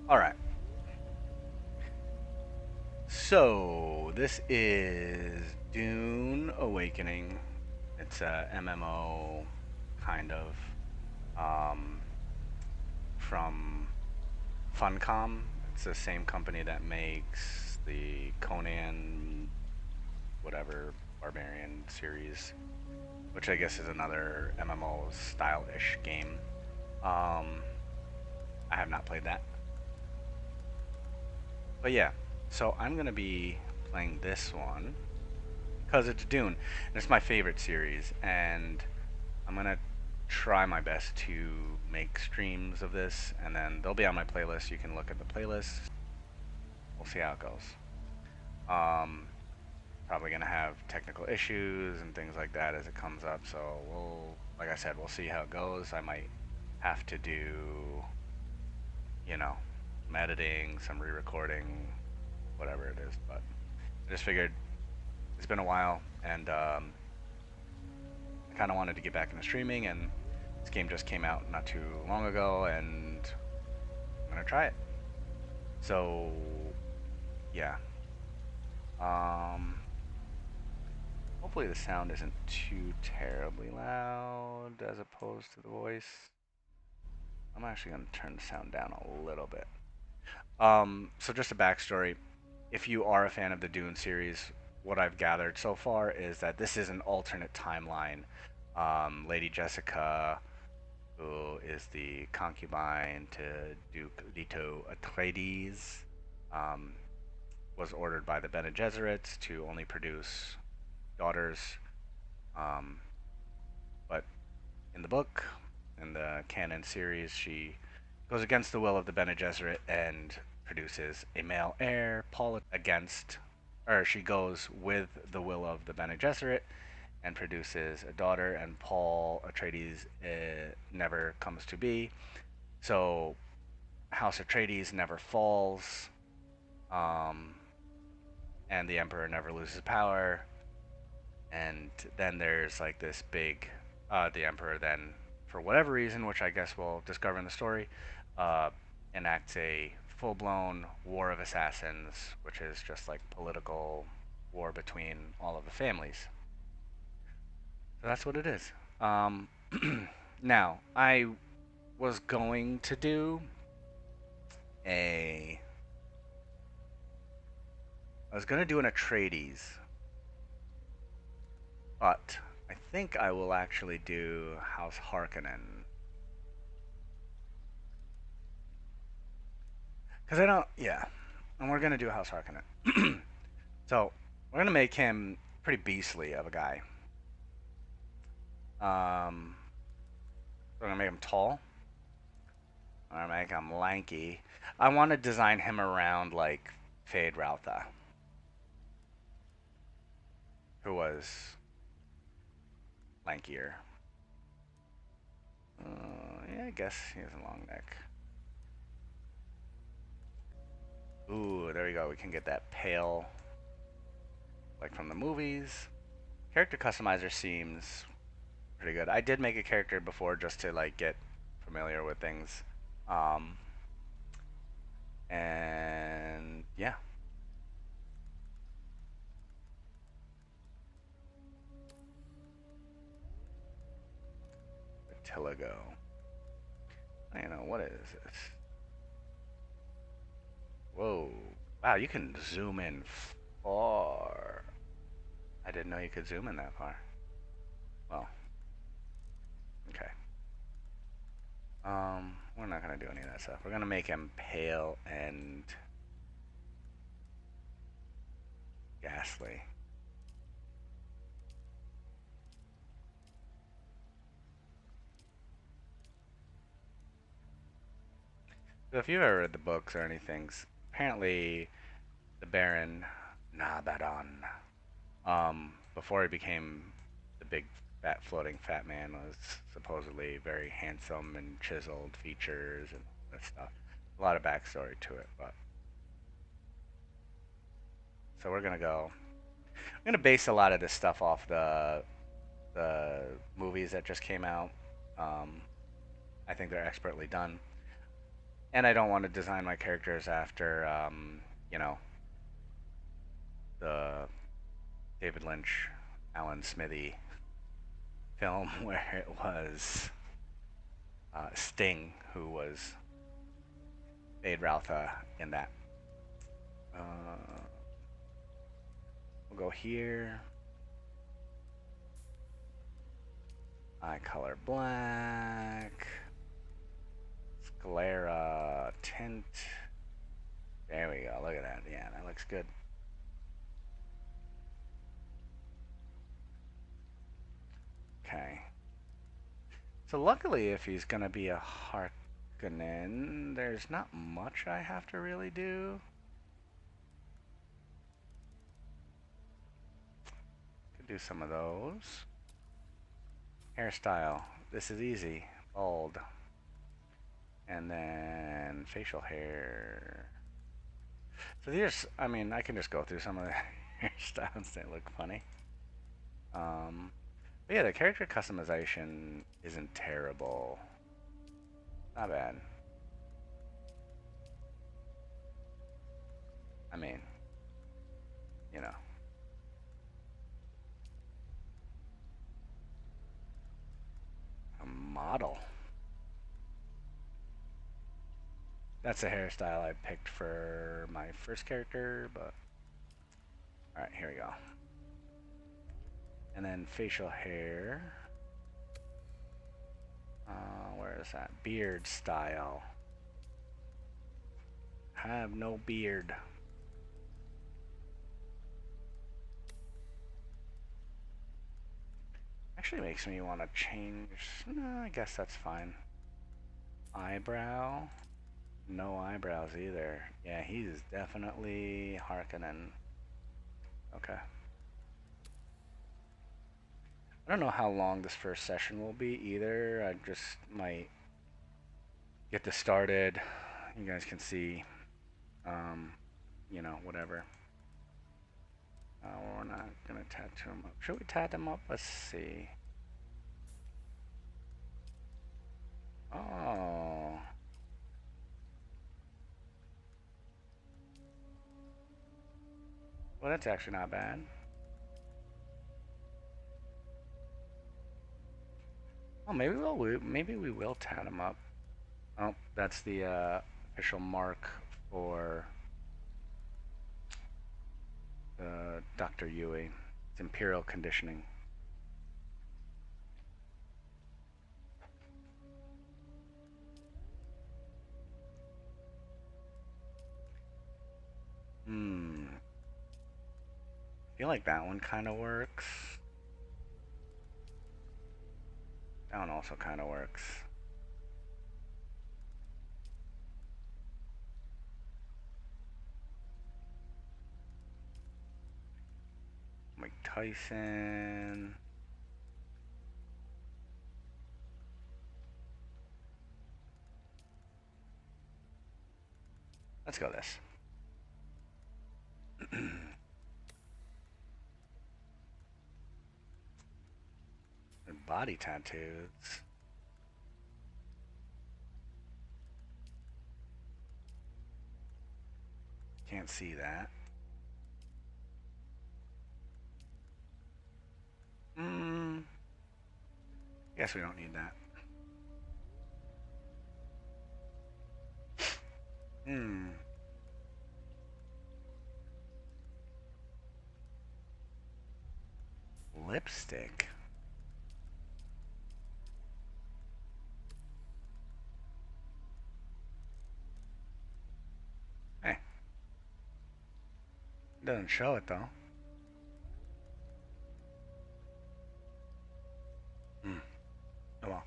All right. So this is Dune Awakening. It's a MMO kind of um, from Funcom. It's the same company that makes the Conan whatever Barbarian series, which I guess is another MMO style-ish game. Um, I have not played that, but yeah. So I'm gonna be playing this one because it's Dune, and it's my favorite series, and I'm gonna try my best to make streams of this, and then they'll be on my playlist. You can look at the playlist. We'll see how it goes. Um, Probably gonna have technical issues and things like that as it comes up. So like I said, we'll see how it goes. I might have to do, you know, some editing, some re-recording, whatever it is. But I just figured it's been a while, and I kind of wanted to get back into streaming, and this game just came out not too long ago, and I'm gonna try it. So yeah, um, hopefully the sound isn't too terribly loud as opposed to the voice. I'm actually gonna turn the sound down a little bit. So just a backstory. If you are a fan of the Dune series, what I've gathered so far is that this is an alternate timeline. Lady Jessica, who is the concubine to Duke Leto Atreides, um, was ordered by the Bene Gesserits to only produce daughters. Um, but in the book, in the canon series, she goes against the will of the Bene Gesserit and produces a male heir. Paul against, or she goes with the will of the Bene Gesserit and produces a daughter, and Paul Atreides never comes to be. So House Atreides never falls, um, and the Emperor never loses power. And then there's like this big, the Emperor then, for whatever reason, which I guess we'll discover in the story, uh, enacts a full-blown war of assassins, which is just like political war between all of the families. So that's what it is. Um, Now, was going to do a, I was going to do an Atreides, but I think I will actually do House Harkonnen. Because I don't, yeah. And we're going to do House Harkonnen. So, we're going to make him pretty beastly of a guy. We're going to make him tall. We're going to make him lanky. I want to design him around like Fade Rautha, who was lankier. Yeah, I guess he has a long neck. Ooh, there we go. We can get that pale, like from the movies. Character customizer seems pretty good. I did make a character before just to like get familiar with things. Um, and yeah, Tiligo. You know what is this? Whoa! Wow, you can zoom in far. I didn't know you could zoom in that far. Well, okay. We're not gonna do any of that stuff. We're gonna make him pale and ghastly. So if you've ever read the books or anything, apparently the Baron Nabaron, before he became the big fat floating fat man, was supposedly very handsome and chiseled features and that stuff. A lot of backstory to it, but so we're gonna go. I'm gonna base a lot of this stuff off the movies that just came out. Um, I think they're expertly done. And I don't want to design my characters after, you know, the David Lynch, Alan Smithy film where it was Sting who was made Ralpha in that. Uh, we'll go here. Eye color black. Sclera tint. There we go. Look at that. Yeah, that looks good. Okay. So luckily, if he's gonna be a Harkonnen, there's not much I have to really do. Could do some of those. Hairstyle. This is easy. Bald. And then facial hair. So these, I mean, I can just go through some of the hairstyles that look funny. But yeah, the character customization isn't terrible. Not bad. I mean, you know. A model. That's the hairstyle I picked for my first character, but... Alright, here we go. And then facial hair. Where is that? Beard style. Have no beard. Actually makes me want to change... No, I guess that's fine. Eyebrow. No eyebrows either. Yeah, he's definitely Harkonnen. Okay. I don't know how long this first session will be either. I just might get this started. You guys can see, you know, whatever. We're not gonna tattoo him up. Should we tattoo him up? Let's see. Oh. Well, that's actually not bad. Oh, maybe we will tat him up. Oh, that's the official mark for Dr. Yui. It's Imperial Conditioning. I feel like that one kind of works. That one also kind of works. Mike Tyson. Let's go this. Body tattoos. Can't see that. Guess we don't need that. Lipstick. Hey. Doesn't show it though. Oh well.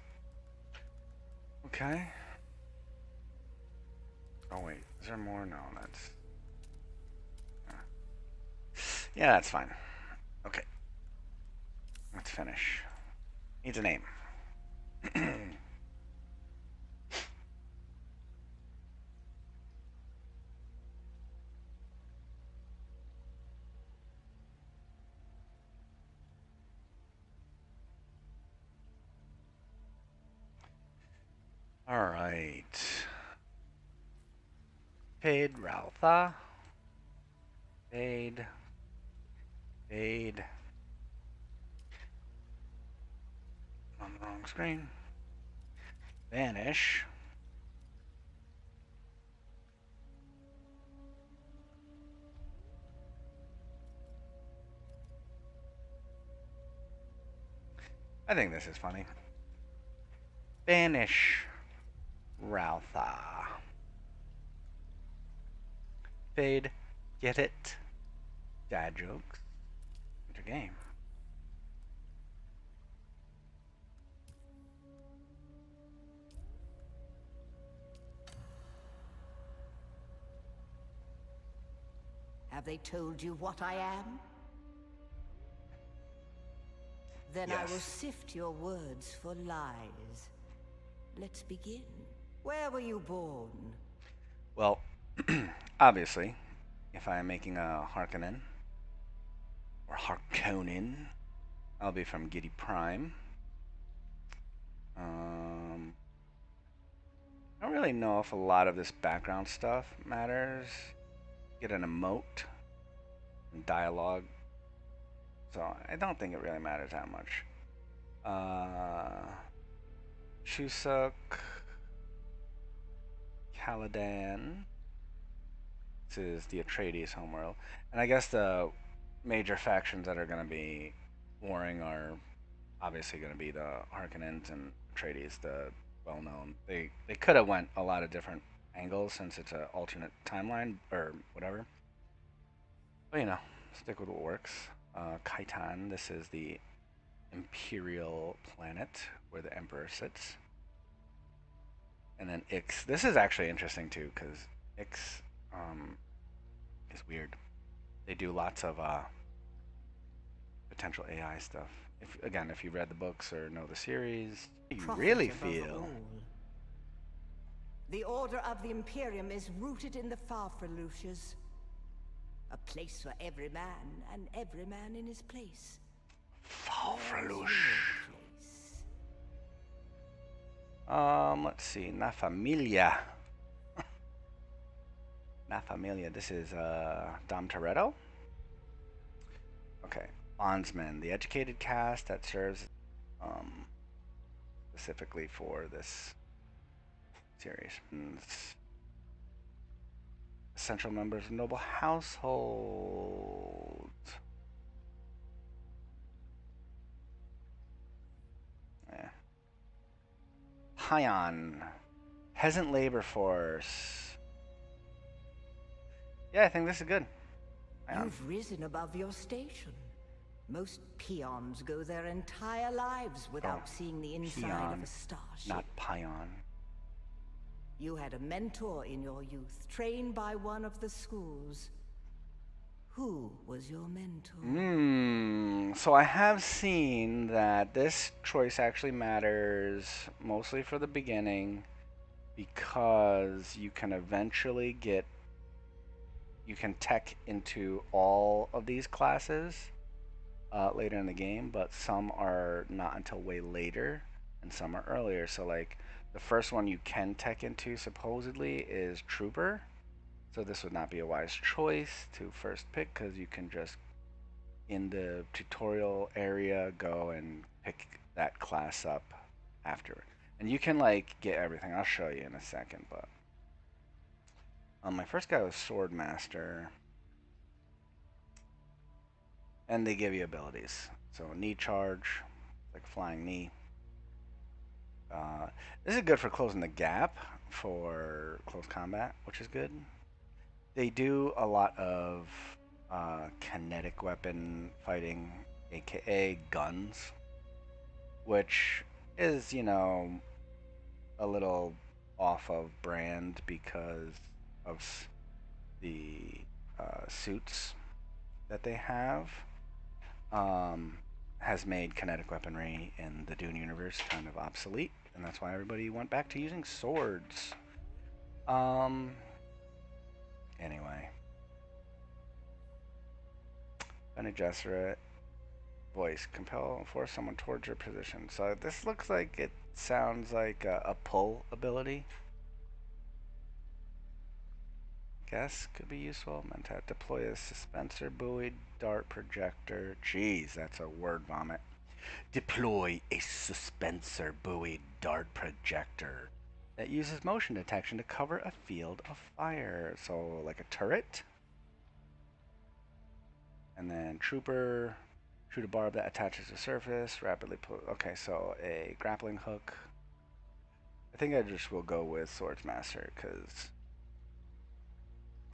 Okay. Oh wait, is there more? No, that's... Yeah, that's fine. Okay. Let's finish. Needs a name. All right. Fade, Raltha. Fade. Fade. On the wrong screen. Vanish. I think this is funny. Vanish. Raltha. Fade. Get it? Dad jokes. Enter game. Have they told you what I am? Then I will Yes. sift your words for lies. Let's begin. Where were you born? Well, obviously, if I am making a Harkonnen or Harkonnen, I'll be from Giddy Prime. I don't really know if a lot of this background stuff matters. Get an emote and dialogue, so I don't think it really matters that much. Chuseok, Caladan. This is the Atreides homeworld, and I guess the major factions that are going to be warring are obviously going to be the Harkonnens and Atreides, the well-known. They could have went a lot of different angles since it's an alternate timeline or whatever. But stick with what works. Kaitan. This is the imperial planet where the emperor sits. And then Ix. This is actually interesting too because Ix is weird. They do lots of potential AI stuff. If you read the books or know the series, you Prophet really above feel. all. The order of the Imperium is rooted in the Farfreluches. A place for every man, and every man in his place. Farfreluche. Place. Let's see. Na Familia. Na Familia. This is Dom Toretto. Okay. Bondsman, the educated caste that serves specifically for this series. Essential members of noble households. Yeah. Pion, peasant labor force. Yeah, I think this is good. Pion. You've risen above your station. Most peons go their entire lives without seeing the inside Peon, of a starship. not Pion. You had a mentor in your youth, trained by one of the schools. Who was your mentor? So I have seen that this choice actually matters mostly for the beginning because you can eventually you can tech into all of these classes later in the game, but some are not until way later and some are earlier. So like the first one you can tech into supposedly is Trooper. So this would not be a wise choice to first pick because you can just in the tutorial area go and pick that class up after. And you can like get everything. I'll show you in a second, but my first guy was Swordmaster. And they give you abilities. So knee charge, like flying knee. This is good for closing the gap for close combat, which is good. They do a lot of kinetic weapon fighting, aka guns, which is, a little off of brand because of the suits that they have. Has made kinetic weaponry in the Dune universe kind of obsolete, and that's why everybody went back to using swords. Anyway. Bene Gesserit. Voice. Compel and force someone towards your position. So this looks like it sounds like a pull ability. Guess could be useful. Meant to deploy a dispenser, buoy, dart, projector. Jeez, that's a word vomit. Deploy a dispenser, buoy, dart, projector that uses motion detection to cover a field of fire. So, like a turret. And then trooper, shoot a barb that attaches to surface, rapidly pull. Okay, so a grappling hook. I think I just will go with Swordsmaster because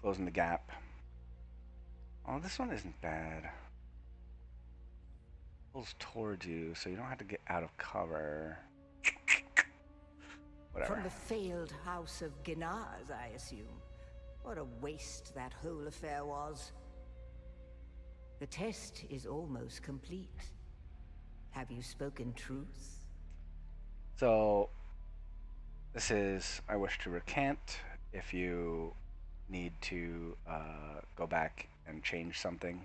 closing the gap. Oh, this one isn't bad. Pulls towards you, so you don't have to get out of cover. Whatever. From the failed house of Gnaz, I assume. What a waste that whole affair was. The test is almost complete. Have you spoken truth? So, this is I wish to recant. If you need to go back and change something.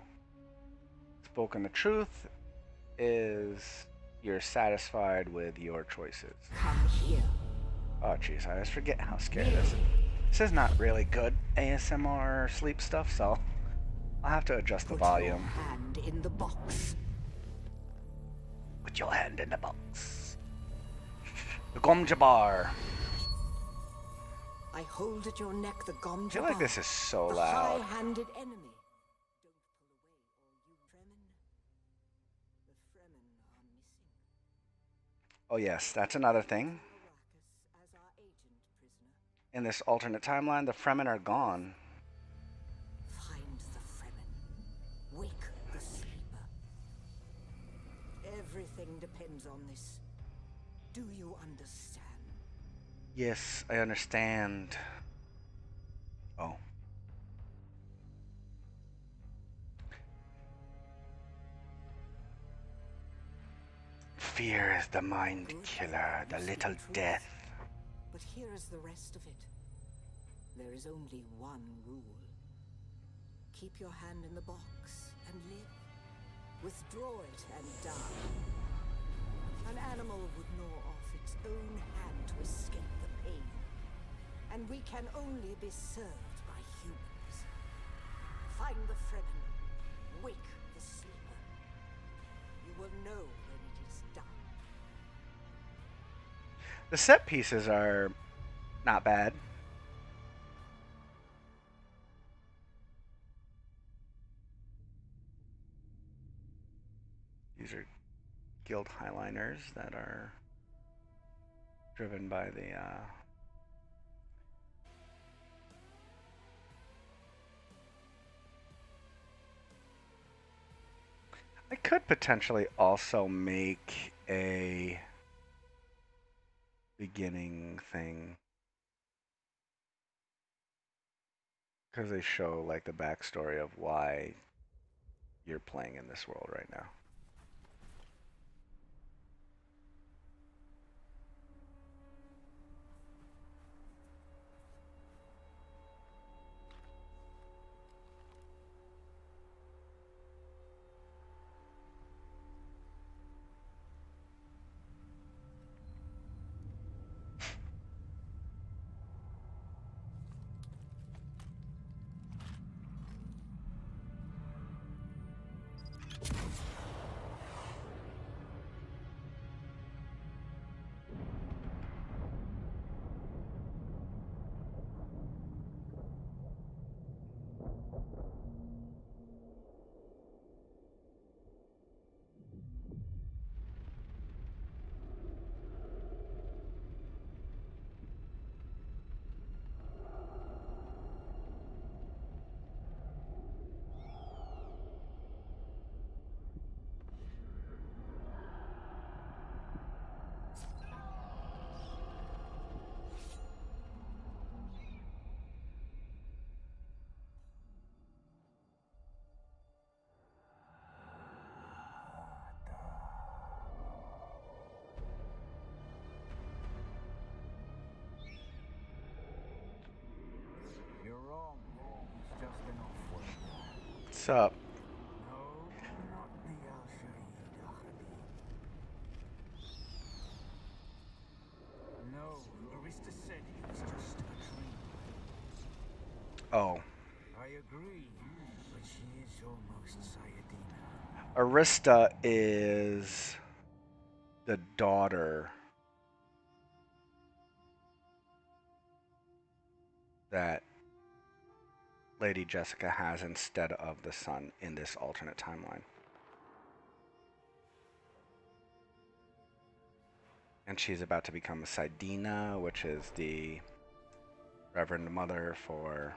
Spoken the truth is you're satisfied with your choices. Come here. Oh jeez, I always forget how scary this is. This is not really good ASMR sleep stuff, so I'll have to adjust the volume. Put your hand in the box. Put your hand in the box. The Gomjabar. I hold at your neck the Gomjabar. I feel like this is so the loud. high-handed enemy. Don't pull away, or you Fremen. The Fremen are missing. Oh yes, that's another thing. As our agent, prisoner. In this alternate timeline, the Fremen are gone. Find the Fremen. Wake the sleeper. Everything depends on this. Do you understand? Yes, I understand. Oh. Fear is the mind killer, the little death. But here is the rest of it. There is only one rule. Keep your hand in the box and live. Withdraw it and die. An animal would gnaw off its own hand to escape the pain. And we can only be served by humans. Find the Fremen. Wake the sleeper. You will know when it is done. The set pieces are not bad. These are guild highliners that are driven by the I could potentially also make a beginning thing because they show like the backstory of why you're playing in this world right now. You're wrong. It's just an awful. What's up? No, not the Al-Shahid Ahadi. No, Arista said it was just a dream. Oh. agree, but she is almost Sayadina. Arista is the daughter that Lady Jessica has instead of the son in this alternate timeline. And she's about to become a Saidina, which is the Reverend Mother for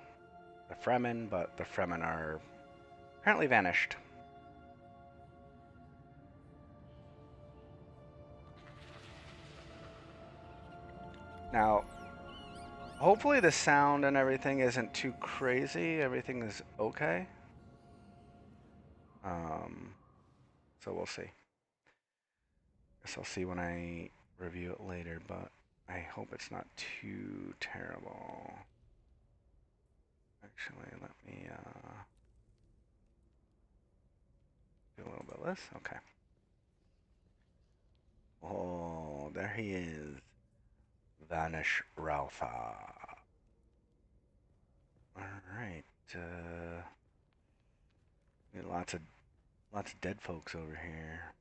the Fremen, but the Fremen are apparently vanished. Now, hopefully the sound and everything isn't too crazy. Everything is okay. So we'll see. Guess I'll see when I review it later, but I hope it's not too terrible. Actually, let me do a little bit of this. Okay. Oh, there he is. Vanish Ralpha. Alright. Lots of dead folks over here.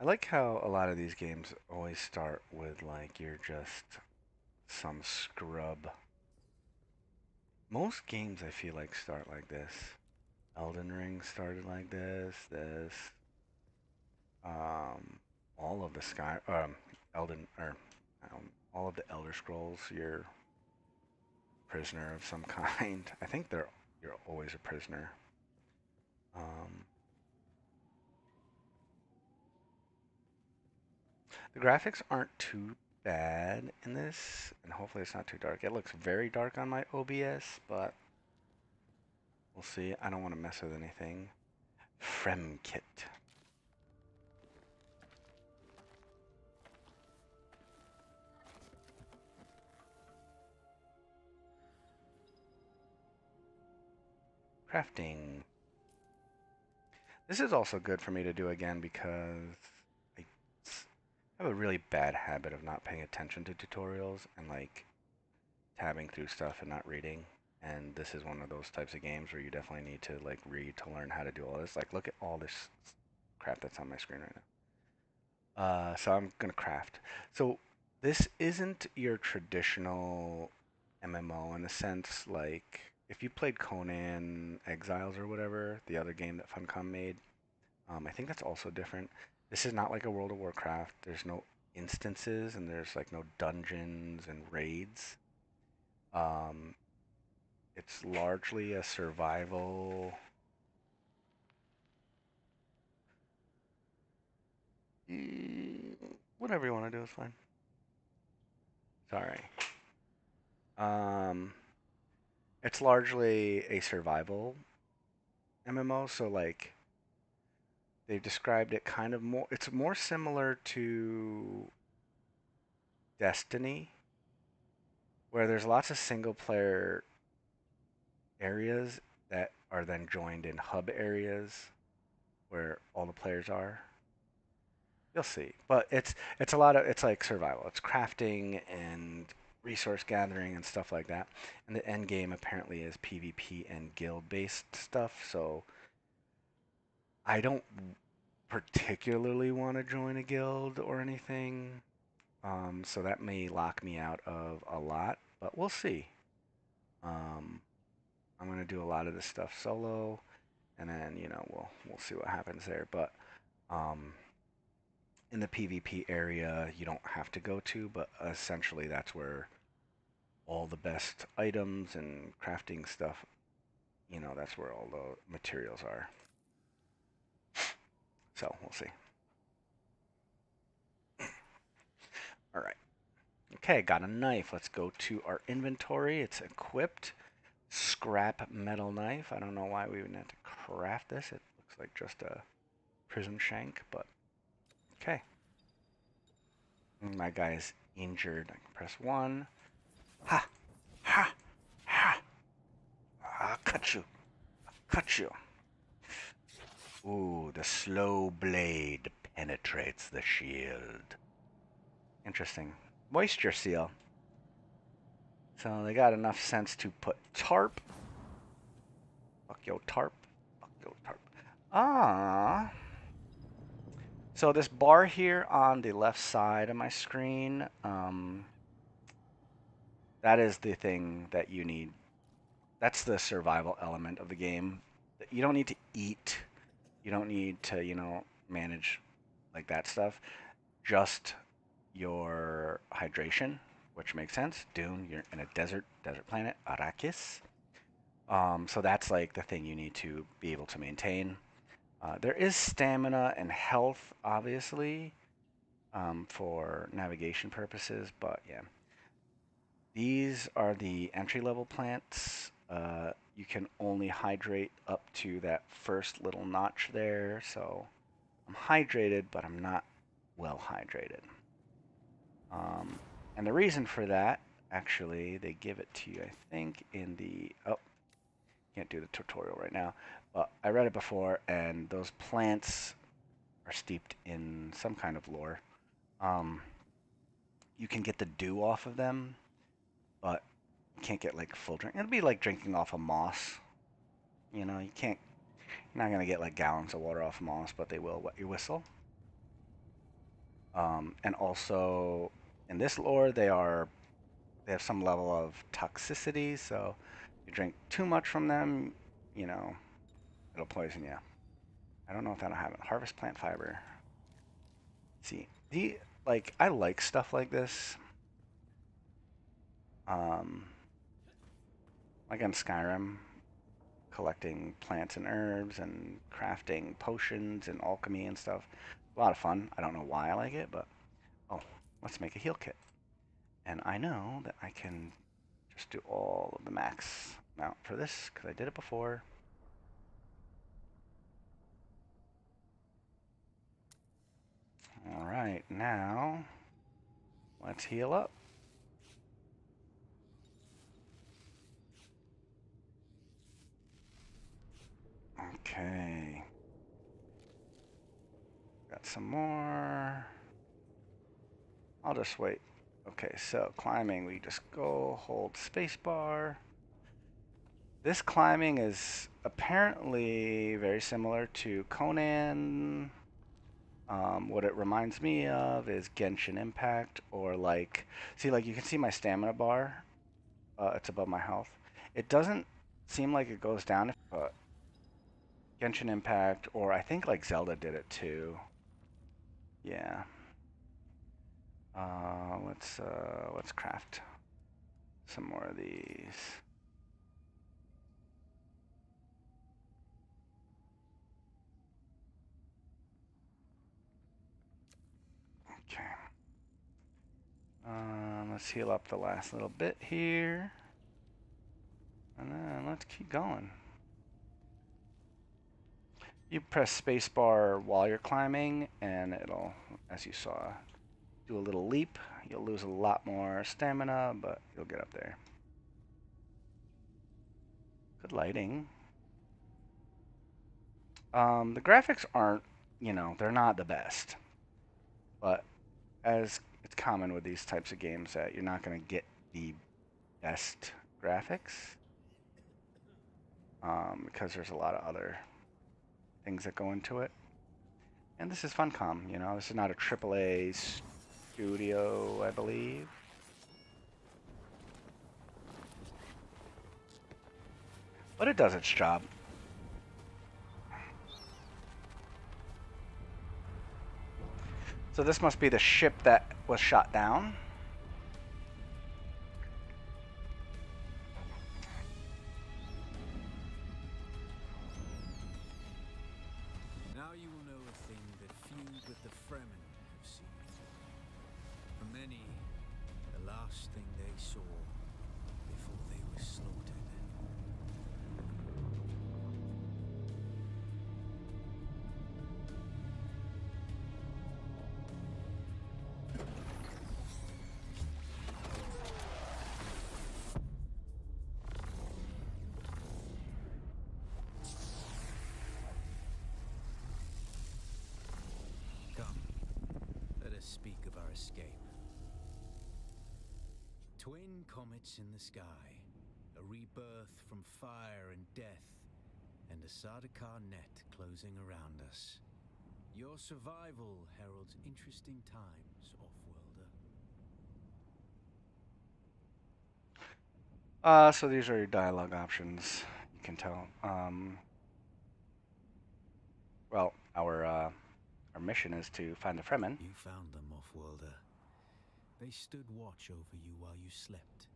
I like how a lot of these games always start with like you're just some scrub. Most games I feel like start like this. Elden Ring started like this. Um, all of the Elden or all of the Elder Scrolls. You're a prisoner of some kind. I think you're always a prisoner. Um, the graphics aren't too bad in this, and hopefully it's not too dark. It looks very dark on my OBS, but we'll see. I don't want to mess with anything. Fremkit. Crafting. This is also good for me to do again because I have a really bad habit of not paying attention to tutorials and like tabbing through stuff and not reading. And this is one of those types of games where you definitely need to like read to learn how to do all this. Like look at all this crap that's on my screen right now. So I'm gonna craft. So this isn't your traditional MMO in a sense. Like if you played Conan Exiles or whatever, the other game that Funcom made, I think that's also different. This is not like a World of Warcraft. There's no instances and there's like no dungeons and raids. Um, it's largely a survival. Whatever you want to do is fine. Sorry. Um, it's largely a survival MMO. So like they described it kind of more. It's more similar to Destiny, where there's lots of single player areas that are then joined in hub areas where all the players are. You'll see, but it's a lot of it's like survival. It's crafting and resource gathering and stuff like that. And the end game apparently is PvP and guild based stuff. So I don't particularly want to join a guild or anything. So that may lock me out of a lot, but we'll see. Um, I'm gonna do a lot of this stuff solo, and then we'll see what happens there. But um, in the PvP area, you don't have to go to, but essentially that's where all the best items and crafting stuff, that's where all the materials are. So we'll see. All right. Okay, got a knife. Let's go to our inventory. It's equipped. Scrap metal knife. I don't know why we would have to craft this. It looks like just a prism shank, but okay. My guy is injured. I can press 1. Ha! Ha! Ha! I'll cut you. I'll cut you. Ooh, the slow blade penetrates the shield. Interesting. Moisture seal. So they got enough sense to put tarp. Fuck yo tarp. Fuck yo tarp. Ah. So this bar here on the left side of my screen, that is the thing that you need. That's the survival element of the game. You don't need to eat. You don't need to, manage like that stuff. Just your hydration, which makes sense. Dune, you're in a desert planet, Arrakis. So that's like the thing you need to be able to maintain. There is stamina and health, obviously, for navigation purposes, but yeah. These are the entry level plants. You can only hydrate up to that first little notch there, so I'm hydrated, but I'm not well hydrated. And the reason for that, actually, they give it to you, I think, in the... Oh, can't do the tutorial right now, but I read it before, and those plants are steeped in some kind of lore. Um, you can get the dew off of them, but you can't get like full drink. It'll be like drinking off of moss. You know, you can't. You're not gonna get like gallons of water off of moss, but they will wet your whistle. And also, in this lore, they have some level of toxicity. So, if you drink too much from them, you know, it'll poison you. I don't know if that'll happen. Harvest plant fiber. See, I like stuff like this. Um, like in Skyrim, collecting plants and herbs and crafting potions and alchemy and stuff. A lot of fun. I don't know why I like it, but oh, let's make a heal kit. And I know that I can just do all of the max amount for this because I did it before. All right, now let's heal up. Okay. Got some more. I'll just wait. Okay, so climbing, we just go hold spacebar. This climbing is apparently very similar to Conan. What it reminds me of is Genshin Impact, or like, see, like you can see my stamina bar. It's above my health. It doesn't seem like it goes down, but Genshin Impact, or I think like Zelda did it too. Yeah. Let's craft some more of these. Okay. Let's heal up the last little bit here. And then let's keep going. You press spacebar while you're climbing, and it'll, as you saw, do a little leap. You'll lose a lot more stamina, but you'll get up there. Good lighting. The graphics aren't, they're not the best. But as it's common with these types of games that you're not going to get the best graphics because there's a lot of other things that go into it. And this is Funcom, this is not a AAA studio, I believe. But it does its job. So this must be the ship that was shot down. Now you will know a thing that few but the Fremen have seen. For many, the last thing they saw before they were slaughtered. Come, let us speak of our escape. Twin comets in the sky, a rebirth from fire and death, and a Sardaukar net closing around us. Your survival heralds interesting times, Off-worlder. So these are your dialogue options. You can tell. Well, our mission is to find the Fremen. You found them, Off-worlder. They stood watch over you while you slept.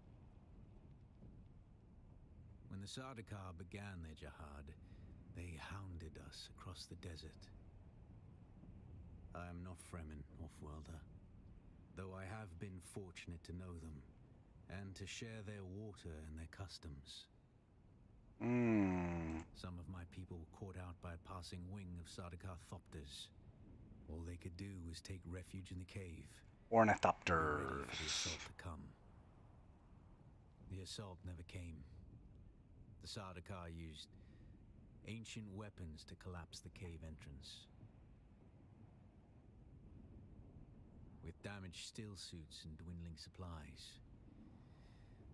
When the Sardaukar began their jihad, they hounded us across the desert. I am not Fremen, Off-worlder, though I have been fortunate to know them, and to share their water and their customs. Some of my people were caught out by a passing wing of Sardaukar thopters. All they could do was take refuge in the cave. Ornithopters. Ready for the assault to come. The assault never came. The Sardaukar used ancient weapons to collapse the cave entrance. With damaged still suits and dwindling supplies,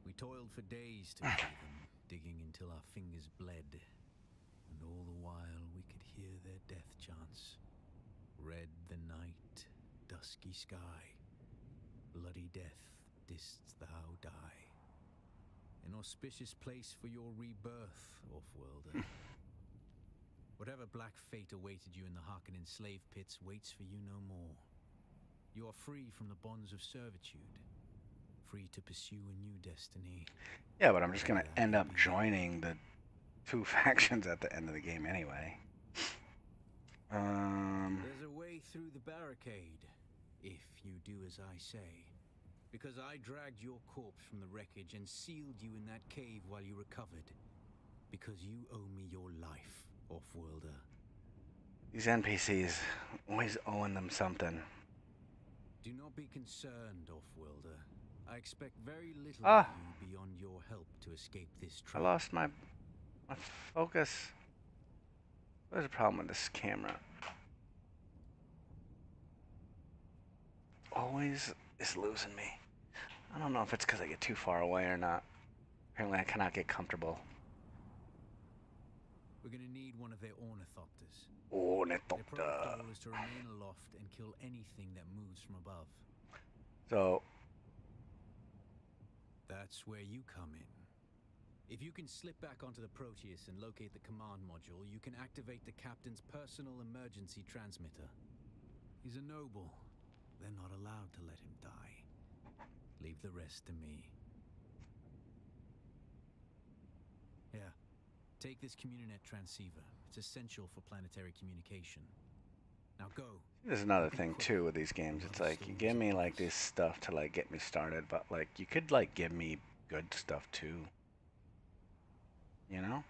we toiled for days to free them, digging until our fingers bled, and all the while we could hear their death chants. Red the night, dusky sky, bloody death, didst thou die. An auspicious place for your rebirth, Off-worlder. Whatever black fate awaited you in the Harkonnen slave pits waits for you no more. You are free from the bonds of servitude, free to pursue a new destiny. Yeah, but I'm just gonna end up joining the two factions at the end of the game anyway. There's a way through the barricade, if you do as I say. Because I dragged your corpse from the wreckage and sealed you in that cave while you recovered. Because you owe me your life, Off-worlder. These NPCs, always owing them something. Do not be concerned, Off-worlder. I expect very little of you beyond your help to escape this I trap. lost my focus. There's a problem with this camera. Always is losing me. I don't know if it's because I get too far away or not. Apparently I cannot get comfortable. We're gonna need one of their ornithopters. Their Ornithopter. protocol is to remain aloft and kill anything that moves from above. So, That's where you come in. If you can slip back onto the Proteus and locate the command module, you can activate the captain's personal emergency transmitter. He's a noble. They're not allowed to let him die. Leave the rest to me. Here, take this Communinet transceiver. It's essential for planetary communication. Now go. there's another thing too with these games. It's like, you give me like this stuff to like get me started, but like, you could like give me good stuff too. You know?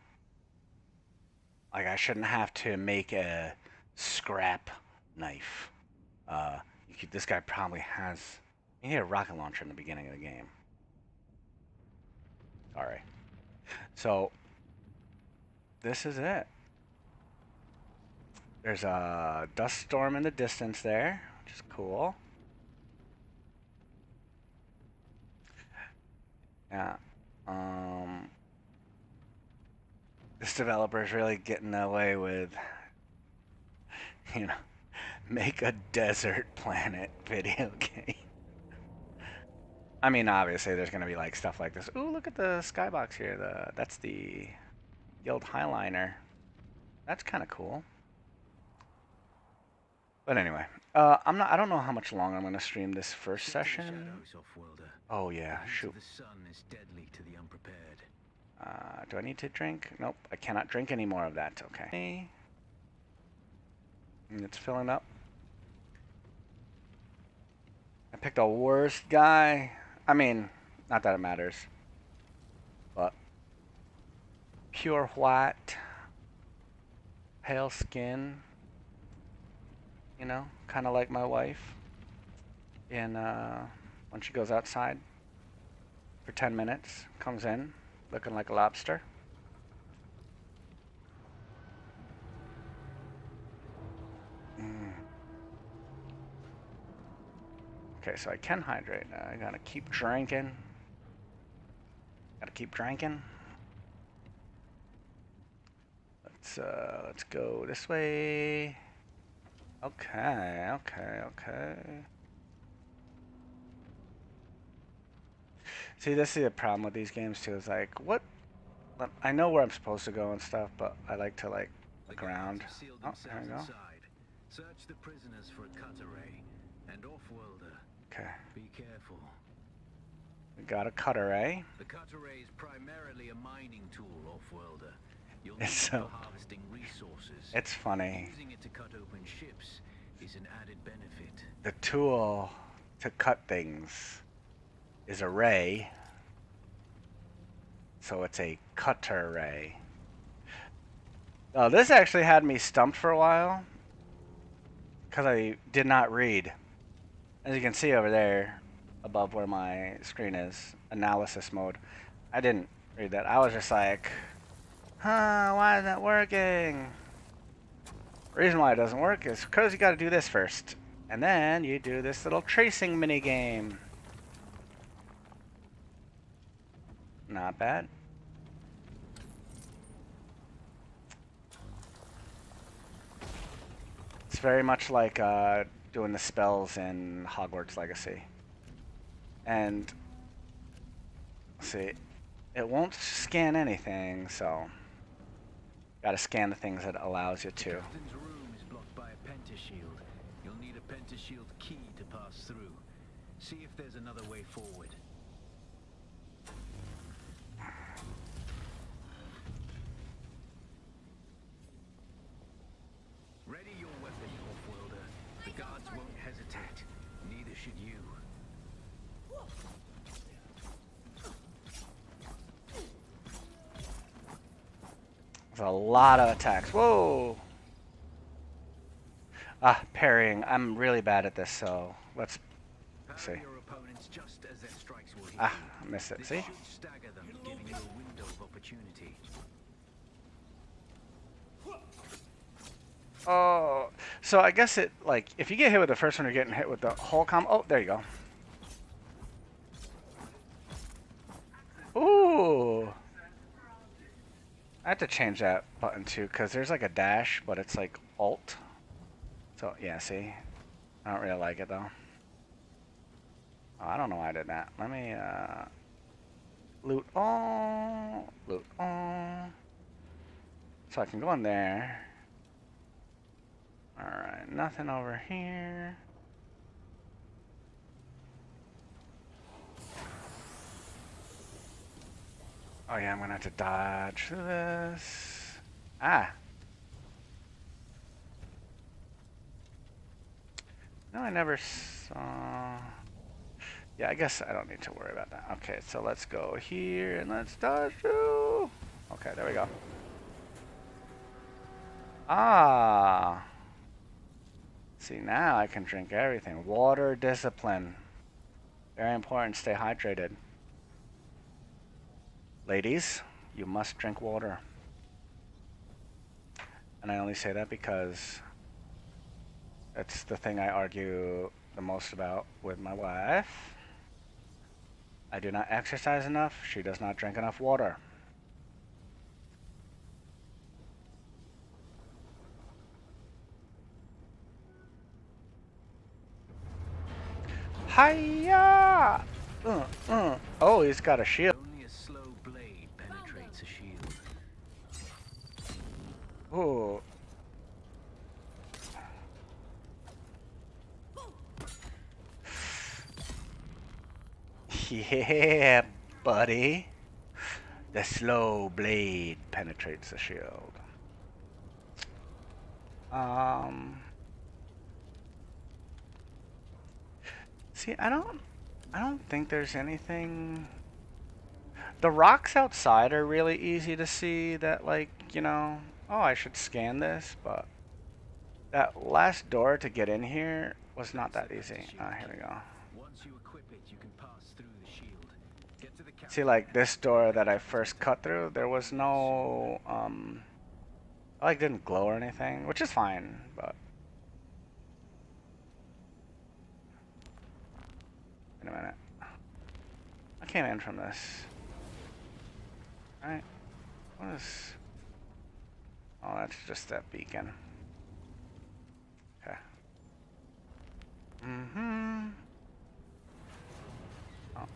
Like, I shouldn't have to make a scrap knife. This guy probably has... He had a rocket launcher in the beginning of the game. Sorry. So, this is it. There's a dust storm in the distance there, which is cool. Yeah. This developer is really getting away with, you know, make a desert planet video game. I mean, obviously, there's going to be like stuff like this. Ooh, look at the skybox here. That's the Guild Highliner. That's kind of cool. But anyway, I don't know how much longer I'm going to stream this first session. Oh yeah, shoot. The sun is deadly to the unprepared. Do I need to drink? Nope, I cannot drink any more of that. Okay. And it's filling up. I picked the worst guy. I mean, not that it matters. But pure white, pale skin. You know, kind of like my wife. And when she goes outside for 10 minutes, comes in looking like a lobster. Okay, so I can hydrate now. I gotta keep drinking. keep drinking. Let's go this way. Okay, okay, okay. See, this is the problem with these games too. Is like, what? I know where I'm supposed to go and stuff, but I like to like look around. Oh, there we go. Search the prisoners for a cut array and off-worlder. Okay. Be careful. We got a cut array. The cut array is primarily a mining tool, off-worlder. You'll need It's it for harvesting resources. It's funny. Using it to cut open ships is an added benefit. The tool to cut things is a ray. So it's a cutter ray. Oh, this actually had me stumped for a while because I did not read. As you can see over there, above where my screen is, analysis mode. I didn't read that. I was just like, huh, why isn't that working? The reason why it doesn't work is because you got to do this first. And then you do this little tracing mini game. Not bad. It's very much like doing the spells in Hogwarts Legacy. And see, it won't scan anything, so gotta scan the things that it allows you to. The captain's room is blocked by a pentashield. You'll need a pentashield key to pass through. See if there's another way forward. Ready your weapon, off-worlder. The guards won't hesitate. Neither should you. There's a lot of attacks. Whoa! Ah, parrying. I'm really bad at this, so let's see. Parry your opponents just as their strikes will hit Ah, you. I missed it. This See? should stagger them, giving you a window of opportunity. Oh, so I guess it, like, if you get hit with the first one, you're getting hit with the whole combo. Oh, there you go. Ooh. I have to change that button too, because there's like a dash, but it's like alt. So, yeah, see? I don't really like it though. Oh, I don't know why I did that. Let me, loot all. Loot all. So I can go in there. Alright, nothing over here. Oh yeah, I'm gonna have to dodge through this. Ah! No, I never saw... Yeah, I guess I don't need to worry about that. Okay, so let's go here and let's dodge through. Okay, there we go. Ah! See, now I can drink everything. Water discipline. Very important, stay hydrated. Ladies, you must drink water. And I only say that because it's the thing I argue the most about with my wife. I do not exercise enough. She does not drink enough water. Hiya! Oh, he's got a shield. Only a slow blade penetrates a shield. Oh. Yeah, buddy. The slow blade penetrates the shield. See, I don't think there's anything. The rocks outside are really easy to see that, like, you know, oh, I should scan this, but that last door to get in here was not that easy. Ah, here we go. Once you equip it, you can pass through the shield. Get to the See, like this door that I first cut through, there was no, like, didn't glow or anything, which is fine, but. Wait a minute. I came in from this. Alright. What is... Oh, that's just that beacon. Okay. Mm-hmm. Oh.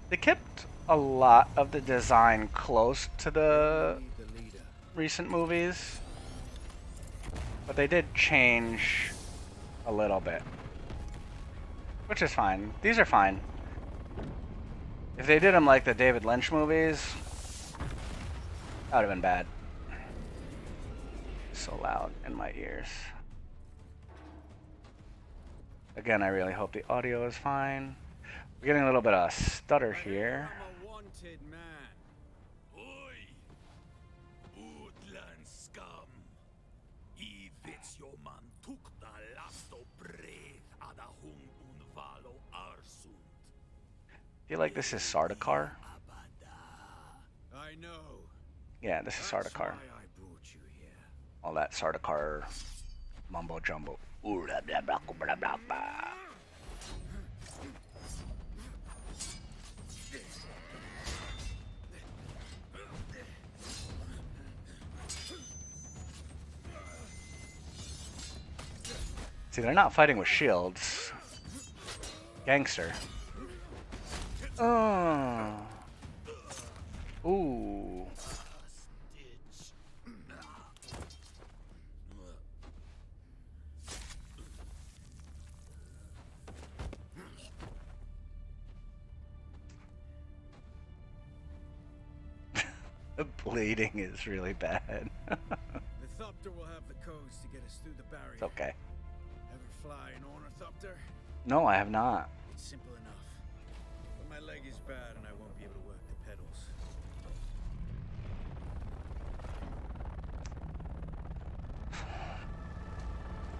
They kept a lot of the design close to the Lead the leader. recent movies, but they did change a little bit, which is fine. These are fine. If they did them like the David Lynch movies, that would have been bad. So loud in my ears. Again, I really hope the audio is fine. We're getting a little bit of stutter here. I'm a wanted man. Oi! Woodland scum! I vits jo man tukta lasto brev ada hung unvalo arsund. I feel like this is Sardaukar. I know. Yeah, this is That's Sardaukar. why I brought you here. All that Sardaukar mumbo jumbo. Ooh, blah, blah, blah, blah, blah, blah. See, they're not fighting with shields. Gangster. Oh. Ooh. The bleeding is really bad. The Thopter will have the codes to get us through the barrier. It's okay. Ever fly an Ornithopter? No, I have not. It's simple enough. But my leg is bad and I won't be able to work the pedals.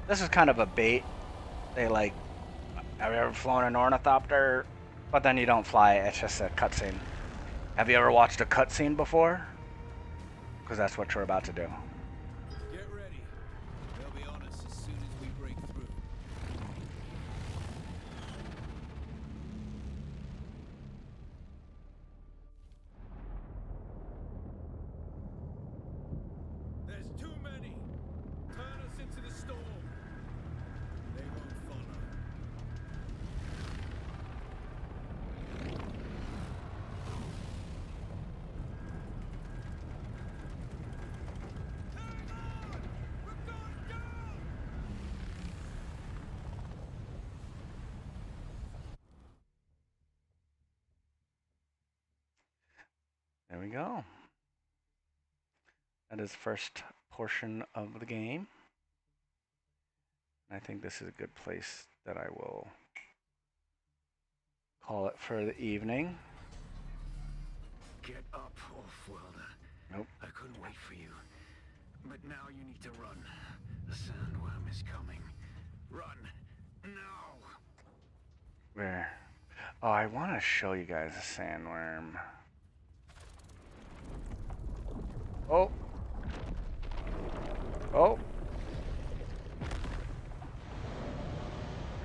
This is kind of a bait. They like, have you ever flown an ornithopter? But then you don't fly it, it's just a cutscene. Have you ever watched a cutscene before? Because that's what you're about to do. Get ready. They'll be on us as soon as we break through. There's too many. Turn us into the storm. They won't follow. There we go. That is the first portion of the game. I think this is a good place that I will call it for the evening. Get up, Off-Worlder. Nope. I couldn't wait for you. But now you need to run. The sandworm is coming. Run. Now. Where? Oh, I want to show you guys a sandworm. Oh. Oh.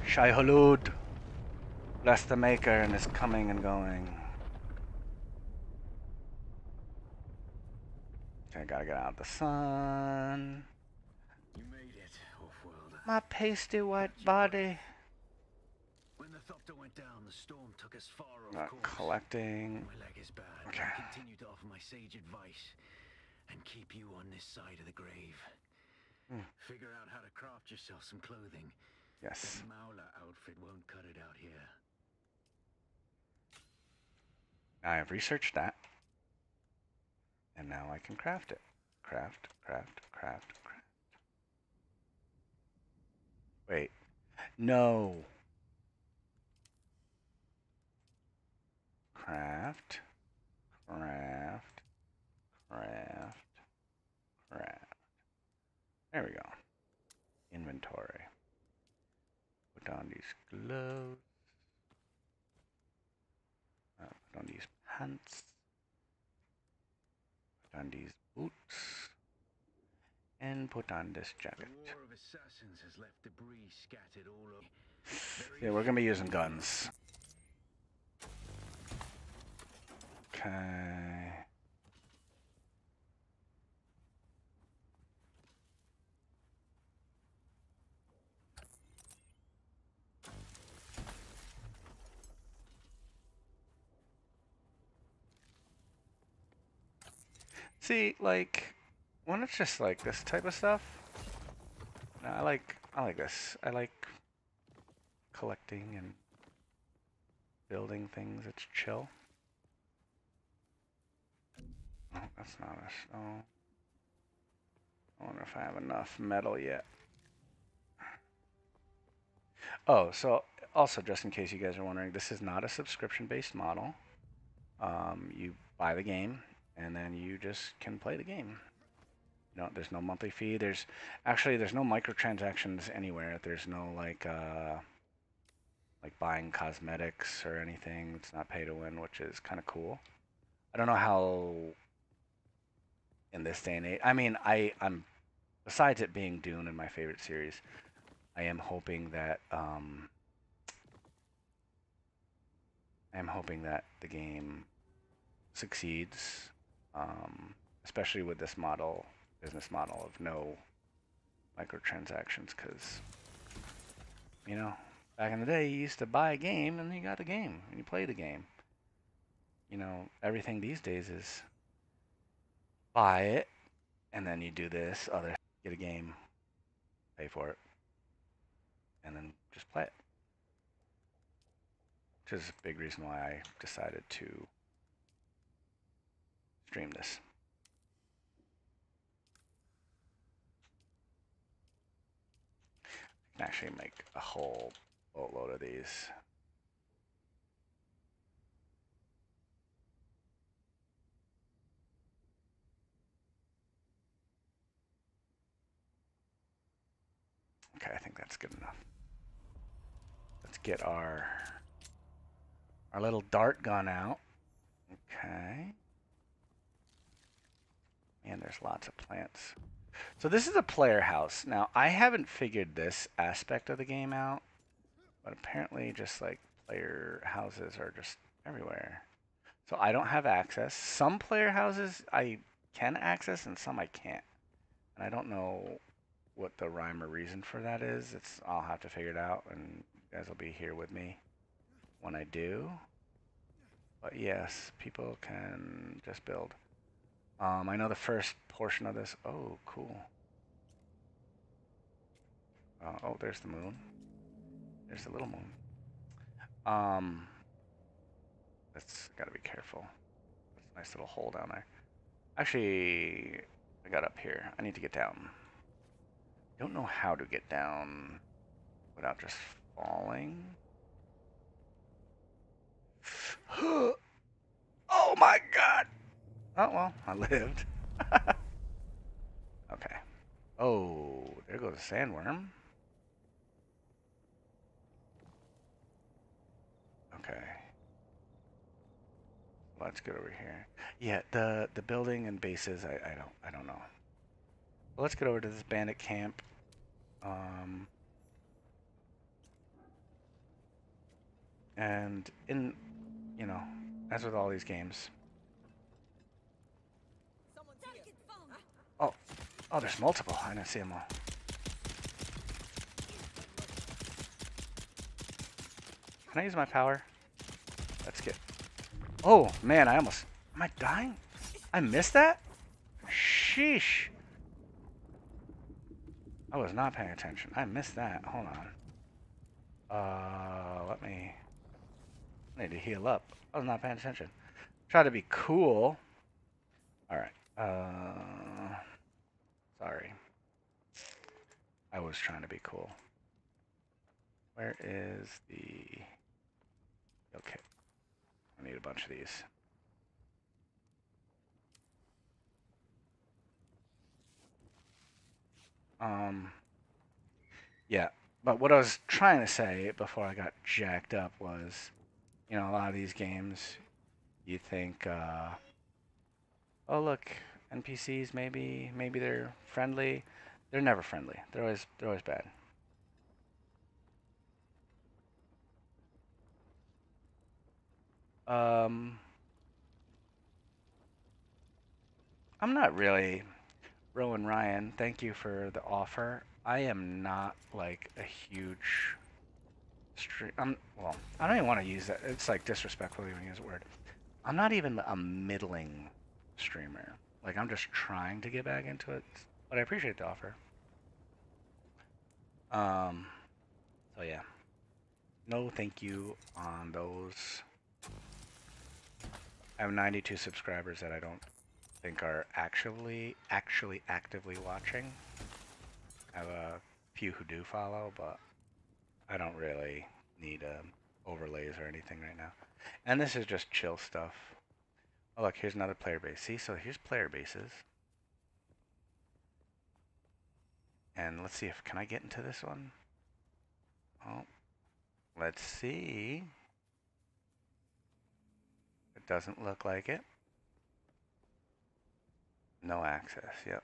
Shai Hulud. Bless the Maker and is coming and going. Okay, gotta get out of the sun. You made it, Off-Worlder. My pasty white body. When the Thopter went down, the storm took us far off Not course. collecting. My leg is bad. Okay. I continue to offer my sage advice and keep you on this side of the grave. Figure out how to craft yourself some clothing. Yes. That Mauler outfit won't cut it out here. I have researched that. And now I can craft it. Craft, craft, craft, craft. Wait. No. Craft. Craft. Craft. Craft. There we go. Inventory. Put on these gloves. Put on these pants. Put on these boots. And put on this jacket. The war of assassins has left debris scattered all over. Yeah, we're gonna be using guns. Okay. See, like, when it's just like this type of stuff, no, I like this. I like collecting and building things. It's chill. Oh, that's not a stone. I wonder if I have enough metal yet. Oh, so also just in case you guys are wondering, this is not a subscription-based model. You buy the game and then you just can play the game. No, there's no monthly fee. There's no microtransactions anywhere. There's no like buying cosmetics or anything. It's not pay to win, which is kind of cool. I don't know how in this day and age. I mean, I'm besides it being Dune and my favorite series, I am hoping that the game succeeds, especially with this business model of no microtransactions, because you know, back in the day, you used to buy a game and you got the game and you play the game. You know, everything these days is buy it and then you do this other, get a game, pay for it, and then just play it. Which is a big reason why I decided to stream this. I can actually make a whole boatload of these. Okay, I think that's good enough. Let's get our little dart gun out. Okay. And there's lots of plants. So this is a player house. Now, I haven't figured this aspect of the game out, but apparently just like player houses are just everywhere. So I don't have access. Some player houses I can access and some I can't. And I don't know what the rhyme or reason for that is. I'll have to figure it out, and you guys will be here with me when I do. But yes, people can just build. I know the first portion of this. Oh, cool. Oh, there's the moon. There's the little moon. That's gotta be careful. That's a nice little hole down there. Actually, I got up here. I need to get down. Don't know how to get down without just falling. Oh my god! Oh well, I lived. Okay. Oh, there goes a sandworm. Okay. Let's get over here. Yeah, the building and bases, I don't know. Well, let's get over to this bandit camp. And in, you know, as with all these games. Oh, oh, there's multiple. I didn't see them all. Can I use my power? Let's get. Oh man, am I dying? I missed that? Sheesh. I was not paying attention. I missed that. Hold on. I need to heal up. I was not paying attention. Try to be cool. Alright. Sorry. I was trying to be cool. Where is the... Okay. I need a bunch of these. Yeah, but what I was trying to say before I got jacked up was, you know, a lot of these games, you think, oh look, NPCs maybe they're friendly. They're never friendly. They're always bad. Um, I'm not really. Rowan Ryan, thank you for the offer. I am not like a huge stream. Well, I don't even want to use that. It's like disrespectful to even use the word. I'm not even a middling streamer. Like I'm just trying to get back into it, but I appreciate the offer. Um, so yeah, no thank you on those. I have 92 subscribers that I don't think are actually actively watching. I have a few who do follow, but I don't really need overlays or anything right now. And this is just chill stuff. Oh look, here's another player base. See, so here's player bases. And let's see if, can I get into this one? Oh, let's see. It doesn't look like it. No access, yep.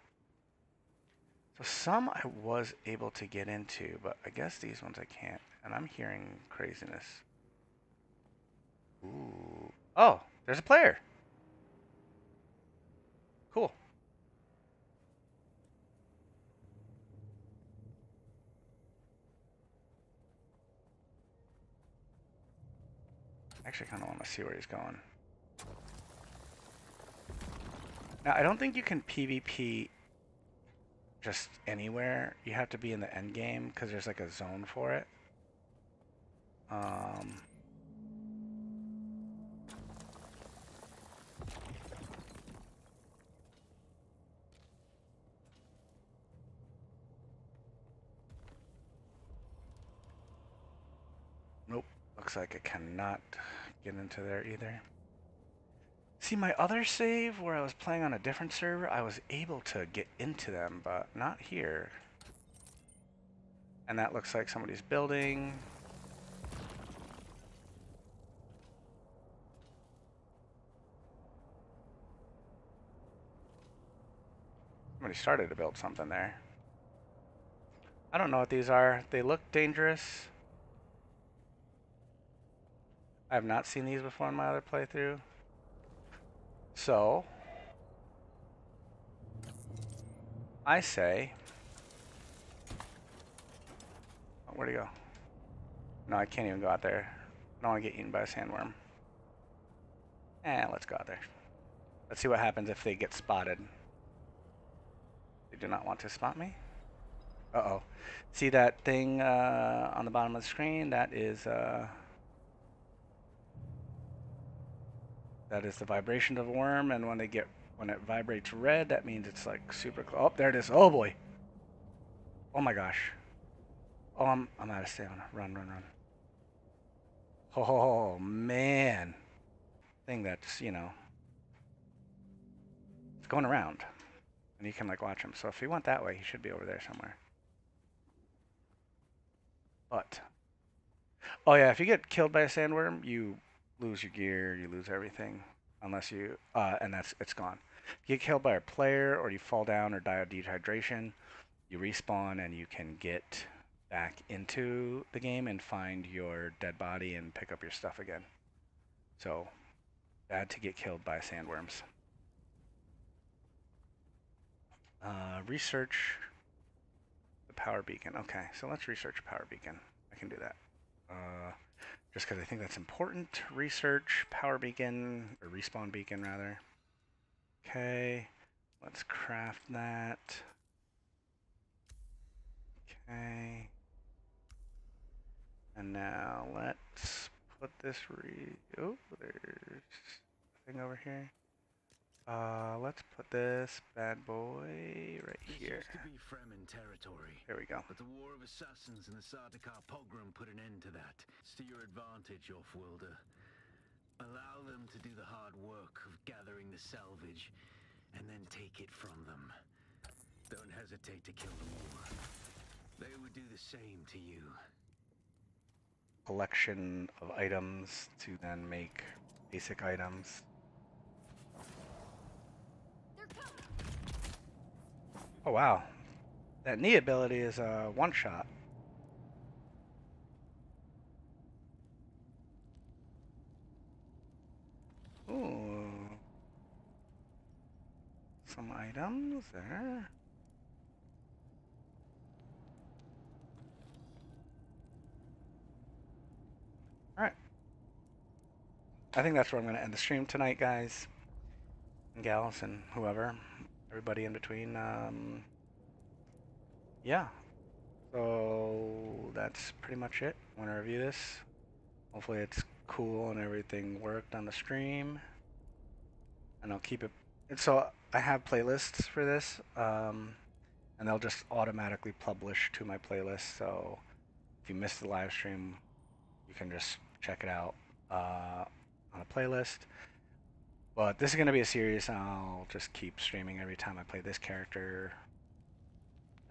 So some I was able to get into, but I guess these ones I can't. And I'm hearing craziness. Ooh. Oh, there's a player. Cool. Actually, kind of want to see where he's going. Now, I don't think you can PvP just anywhere. You have to be in the end game because there's like a zone for it. Nope. Looks like I cannot get into there either. See, my other save where I was playing on a different server, I was able to get into them, but not here. And that looks like somebody's building. Somebody started to build something there. I don't know what these are. They look dangerous. I have not seen these before in my other playthrough. So, I say... Oh, where'd he go? No, I can't even go out there. I don't want to get eaten by a sandworm. Let's go out there. Let's see what happens if they get spotted. They do not want to spot me. Uh-oh. See that thing on the bottom of the screen? That is the vibration of the worm, and when it vibrates red, that means it's like super close. Oh, there it is. Oh boy. Oh my gosh. Oh, I'm out of stamina. Run. Oh man. Thing that's, you know, it's going around. And you can like watch him. So if he went that way, he should be over there somewhere. But oh yeah, if you get killed by a sandworm, you lose your gear, you lose everything. Unless you and it's gone. If you get killed by a player or you fall down or die of dehydration, you respawn and you can get back into the game and find your dead body and pick up your stuff again. So bad to get killed by sandworms. Research the power beacon. Okay, so let's research power beacon. I can do that. Just because I think that's important. Research power beacon, or respawn beacon rather. Okay, let's craft that. Okay. And now let's put this oh, there's a thing over here. Let's put this bad boy right here. This used to be Fremen territory. There we go. But the War of Assassins and the Sardaukar pogrom put an end to that. It's to your advantage, off-worlder. Allow them to do the hard work of gathering the salvage, and then take it from them. Don't hesitate to kill them all. They would do the same to you. Collection of items to then make basic items. Oh wow, that knee ability is a one-shot. Ooh, some items there. All right, I think that's where I'm going to end the stream tonight, guys and gals and whoever, everybody in between. Yeah, so that's pretty much it. I'm going to review this. Hopefully it's cool and everything worked on the stream. And I'll keep it. And so I have playlists for this, and they'll just automatically publish to my playlist. So if you missed the live stream, you can just check it out on a playlist. But this is going to be a series, and I'll just keep streaming every time I play this character.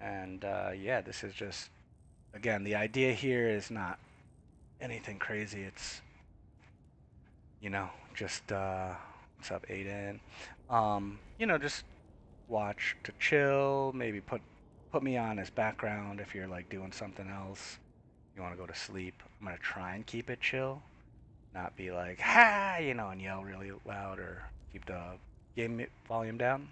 And yeah, this is just, again, the idea here is not anything crazy. It's, just, what's up, Aiden? Just watch to chill, maybe put me on as background if you're like doing something else. You want to go to sleep. I'm going to try and keep it chill, not be like, ha, and yell really loud or keep the game volume down.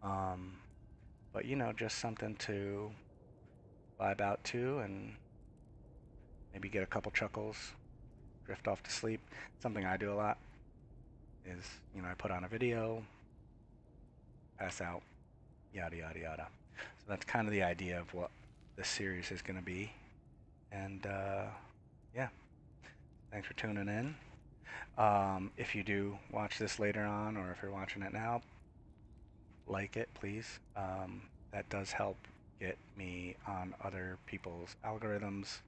But just something to vibe out to and maybe get a couple chuckles, drift off to sleep. Something I do a lot is, I put on a video, pass out, yada, yada, yada. So that's kind of the idea of what this series is going to be. And yeah, thanks for tuning in. If you do watch this later on, or if you're watching it now, like it, please. That does help get me on other people's algorithms.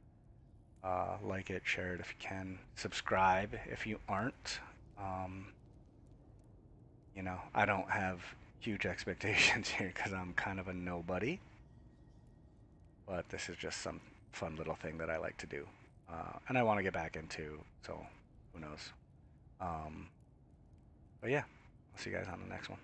Like it, share it if you can. Subscribe if you aren't. I don't have huge expectations here because I'm kind of a nobody. But this is just some fun little thing that I like to do. And I want to get back into, so who knows. But yeah, I'll see you guys on the next one.